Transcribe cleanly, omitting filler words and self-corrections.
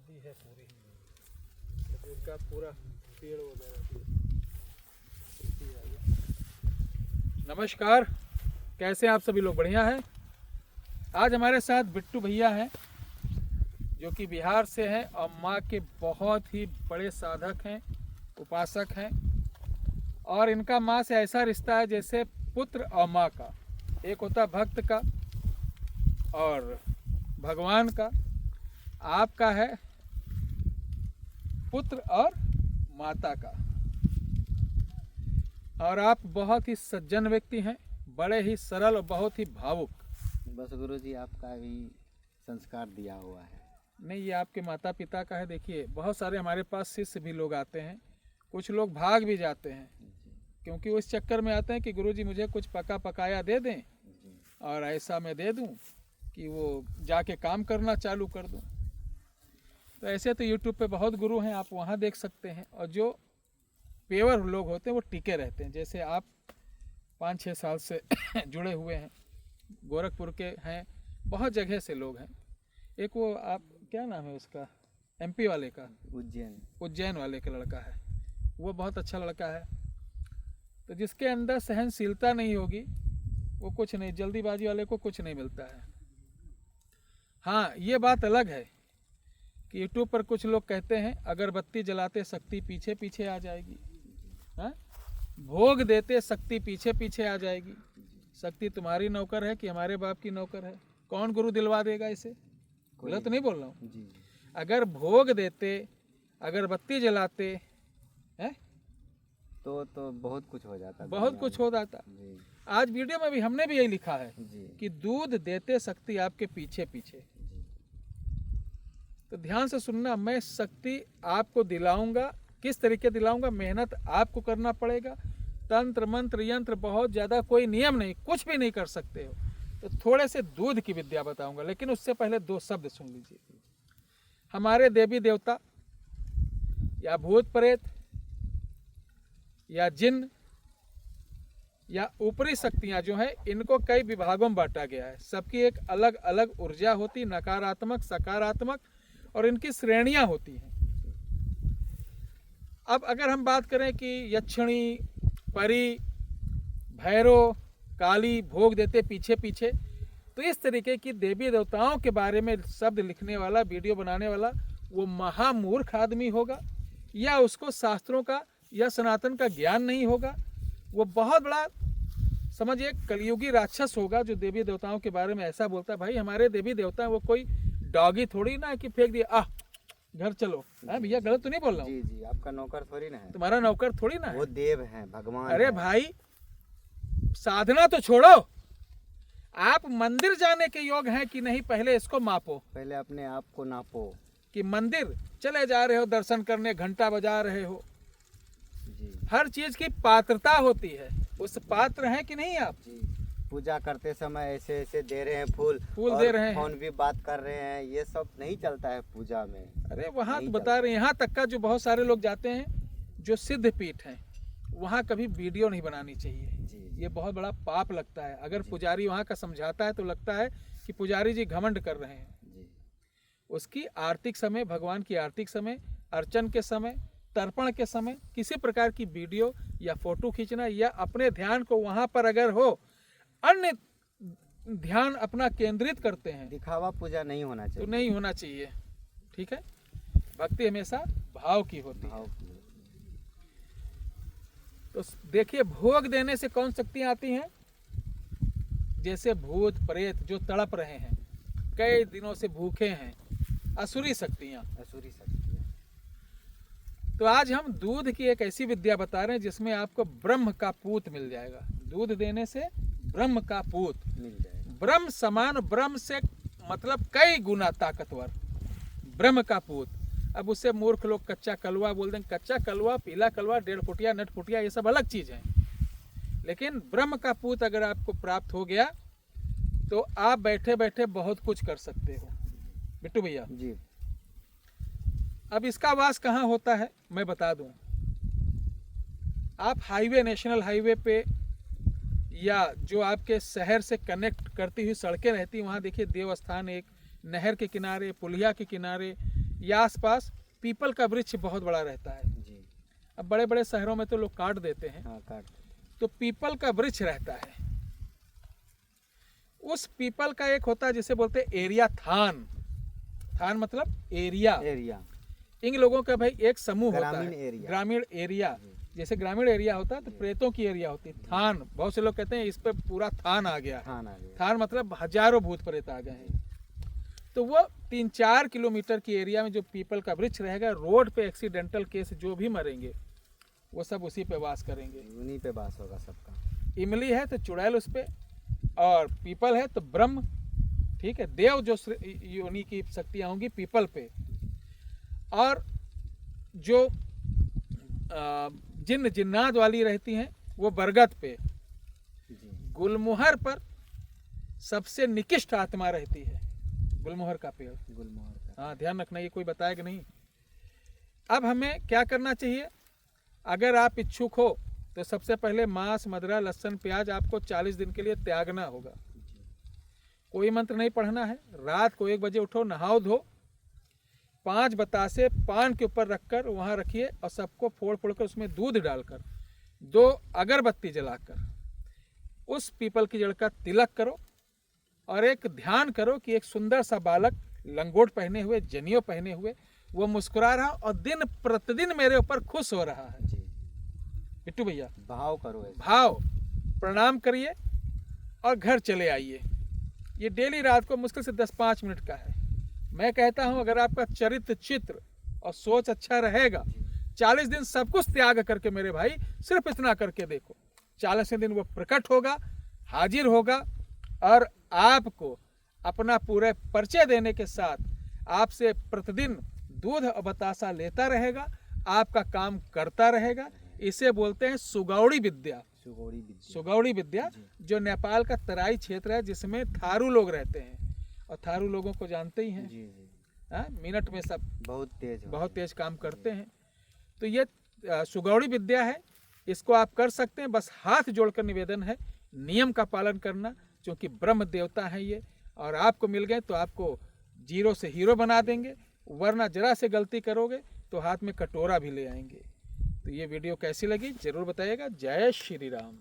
नदी है पूरी, इनका पूरा पेड़ वगैरह। नमस्कार, कैसे हैं आप सभी लोग? बढ़िया है। आज हमारे साथ बिट्टू भैया हैं जो कि बिहार से हैं और माँ के बहुत ही बड़े साधक हैं, उपासक हैं। और इनका माँ से ऐसा रिश्ता है जैसे पुत्र और माँ का। एक होता भक्त का और भगवान का, आपका है पुत्र और माता का। और आप बहुत ही सज्जन व्यक्ति हैं, बड़े ही सरल और बहुत ही भावुक। बस गुरुजी आपका भी संस्कार दिया हुआ है। नहीं, ये आपके माता पिता का है। देखिए, बहुत सारे हमारे पास शिष्य भी लोग आते हैं, कुछ लोग भाग भी जाते हैं क्योंकि वो इस चक्कर में आते हैं कि गुरुजी मुझे कुछ पका पकाया दे दें और ऐसा मैं दे दूं कि वो जाके काम करना चालू कर दूं। तो ऐसे तो यूट्यूब पे बहुत गुरु हैं, आप वहाँ देख सकते हैं। और जो पेवर लोग होते हैं वो टिके रहते हैं, जैसे आप 5-6 साल से जुड़े हुए हैं, गोरखपुर के हैं, बहुत जगह से लोग हैं। एक वो आप क्या नाम है उसका, एमपी वाले का, उज्जैन वाले का लड़का है, वो बहुत अच्छा लड़का है। तो जिसके अंदर सहनशीलता नहीं होगी वो कुछ नहीं, जल्दीबाजी वाले को कुछ नहीं मिलता है। हाँ, ये बात अलग है कि यूट्यूब पर कुछ लोग कहते हैं अगरबत्ती जलाते शक्ति पीछे पीछे आ जाएगी, हाँ? भोग देते शक्ति पीछे पीछे आ जाएगी। शक्ति तुम्हारी नौकर है कि हमारे बाप की नौकर है? कौन गुरु दिलवा देगा इसे? गलत तो नहीं बोल रहा हूँ। अगर भोग देते, अगरबत्ती जलाते हैं तो बहुत कुछ हो जाता, बहुत कुछ हो जाता। आज वीडियो में भी हमने भी यही लिखा है कि दूध देते शक्ति आपके पीछे पीछे। तो ध्यान से सुनना, मैं शक्ति आपको दिलाऊंगा। किस तरीके दिलाऊंगा? मेहनत आपको करना पड़ेगा। तंत्र मंत्र यंत्र बहुत ज़्यादा कोई नियम नहीं, कुछ भी नहीं कर सकते हो। तो थोड़े से दूध की विद्या बताऊंगा, लेकिन उससे पहले 2 शब्द सुन लीजिए। हमारे देवी देवता या भूत प्रेत या जिन या ऊपरी शक्तियां जो हैं, इनको कई विभागों में बांटा गया है। सबकी एक अलग अलग ऊर्जा होती, नकारात्मक, सकारात्मक, और इनकी श्रेणियां होती हैं। अब अगर हम बात करें कि यक्षिणी, परी, भैरव, काली भोग देते पीछे पीछे, तो इस तरीके की देवी देवताओं के बारे में शब्द लिखने वाला, वीडियो बनाने वाला वो महामूर्ख आदमी होगा, या उसको शास्त्रों का या सनातन का ज्ञान नहीं होगा। वो बहुत बड़ा समझिए कलयुगी राक्षस होगा जो देवी देवताओं के बारे में ऐसा बोलता है। भाई, हमारे देवी देवता वो कोई डॉगी थोड़ी ना कि फेंक दिया घर चलो। भैया, गलत तो नहीं बोल रहा हूँ? जी, आपका नौकर थोड़ी ना है। तुम्हारा नौकर थोड़ी ना है, वो देव है, भगवान। अरे भाई, साधना तो छोड़ो, आप मंदिर जाने के योग हैं कि नहीं, पहले इसको मापो। पहले अपने आप को नापो कि मंदिर चले जा रहे हो दर्शन करने, घंटा बजा रहे हो जी। हर चीज की पात्रता होती है, उस पात्र हैं कि नहीं आप जी। पूजा करते समय ऐसे ऐसे दे रहे हैं, फूल दे रहे हैं, फोन भी बात कर रहे हैं, ये सब नहीं चलता है पूजा में। अरे वहाँ तो बता रहे हैं, यहाँ तक का जो बहुत सारे लोग जाते हैं जो सिद्ध पीठ हैं, वहाँ कभी वीडियो नहीं बनानी चाहिए जी। ये बहुत बड़ा पाप लगता है। अगर पुजारी वहाँ का समझाता है तो लगता है कि पुजारी जी घमंड कर रहे हैं जी। उसकी आरती समय, भगवान की आरती समय, अर्चन के समय, तर्पण के समय किसी प्रकार की वीडियो या फोटो खींचना, या अपने ध्यान को वहाँ पर अगर हो, अन्य ध्यान अपना केंद्रित करते हैं, दिखावा पूजा नहीं होना चाहिए, तो नहीं होना चाहिए। ठीक है, भक्ति हमेशा भाव की होती है। तो देखिए, भोग देने से कौन शक्तियां आती हैं? जैसे भूत प्रेत जो तड़प रहे हैं, कई दिनों से भूखे हैं, असुरी शक्तियां। तो आज हम दूध की एक ऐसी विद्या बता रहे हैं जिसमें आपको ब्रह्म का पूत मिल जाएगा। दूध देने से ब्रह्म का पूत मिल जाएगा। ब्रह्म समान, ब्रह्म से मतलब कई गुना ताकतवर, ब्रह्म का पूत। अब उससे मूर्ख लोग कच्चा कलवा बोल देंगे। कच्चा कलवा, पीला कलवा, 1.5 फुटिया, नट फुटिया, ये सब अलग चीज है। लेकिन ब्रह्म का पूत अगर आपको प्राप्त हो गया तो आप बैठे बैठे बहुत कुछ कर सकते हो। बिट्टू भैया जी, अब इसका वास कहाँ होता है मैं बता दूं। आप हाईवे, नेशनल हाईवे पे, या जो आपके शहर से कनेक्ट करती हुई सड़कें रहती, वहाँ देखिए देवस्थान एक नहर के किनारे, पुलिया के किनारे, या आसपास पीपल का वृक्ष बहुत बड़ा रहता है। जी। अब बड़े बड़े शहरों में तो लोग काट देते हैं, हाँ, काट। तो पीपल का वृक्ष रहता है। उस पीपल का एक होता है जिसे बोलते हैं एरिया थान। थान मतलब एरिया। एरिया। इन लोगों का भाई एक समूह होता ग्रामीण है, एरिया। ग्रामीण एरिया। जैसे ग्रामीण एरिया होता है तो प्रेतों की एरिया होती है। थान, बहुत से लोग कहते हैं इस पे पूरा थान आ गया है। थान आ गया। थान मतलब हजारों भूत प्रेत आ गए हैं। तो वो 3-4 किलोमीटर की एरिया में जो पीपल का वृक्ष रहेगा, रोड पे एक्सीडेंटल केस जो भी मरेंगे वो सब उसी पे वास करेंगे। उन्हीं पे बास होगा सबका। इमली है तो चुड़ैल उस पे, और पीपल है तो ब्रह्म, ठीक है, देव जो योनि की शक्तियाँ होंगी पीपल पे। और जो जिन्न जिन्नात वाली रहती हैं वो बरगद पे। जी। गुलमोहर पर सबसे निकृष्ट आत्मा रहती है, गुलमोहर का पेड़। गुलमोहर का। हाँ, ध्यान रखना, ये कोई बताएगा नहीं। अब हमें क्या करना चाहिए? अगर आप इच्छुक हो तो सबसे पहले मांस, मदिरा, लहसुन, प्याज आपको 40 दिन के लिए त्यागना होगा। कोई मंत्र नहीं पढ़ना है। रात को 1 बजे उठो, नहाओ धो, 5 बतासे पान के ऊपर रखकर वहाँ रखिए, और सबको फोड़ फोड़ कर उसमें दूध डालकर 2 अगरबत्ती जलाकर उस पीपल की जड़ का तिलक करो, और एक ध्यान करो कि एक सुंदर सा बालक लंगोट पहने हुए, जनियो पहने हुए, वो मुस्कुरा रहा और दिन प्रतिदिन मेरे ऊपर खुश हो रहा है। जी। बिट्टू भैया, भाव करो ऐसे। भाव, प्रणाम करिए और घर चले आइए। ये डेली रात को मुश्किल से 10-5 मिनट का है। मैं कहता हूँ अगर आपका चरित्र, चित्र और सोच अच्छा रहेगा, 40 दिन सब कुछ त्याग करके मेरे भाई सिर्फ इतना करके देखो, 40वें दिन वो प्रकट होगा, हाजिर होगा, और आपको अपना पूरे परिचय देने के साथ आपसे प्रतिदिन दूध और बतासा लेता रहेगा, आपका काम करता रहेगा। इसे बोलते हैं सुगौड़ी विद्या। सुगौड़ी विद्या। सुगौड़ी विद्या, जो नेपाल का तराई क्षेत्र है जिसमें थारू लोग रहते हैं, और थारू लोगों को जानते ही हैं। जी जी। मिनट में सब बहुत तेज काम करते हैं। तो ये सुगौड़ी विद्या है, इसको आप कर सकते हैं। बस हाथ जोड़कर निवेदन है, नियम का पालन करना, क्योंकि ब्रह्म देवता है ये, और आपको मिल गए तो आपको 0 से हीरो बना देंगे, वरना जरा से गलती करोगे तो हाथ में कटोरा भी ले आएंगे। तो ये वीडियो कैसी लगी जरूर बताइएगा। जय श्री राम।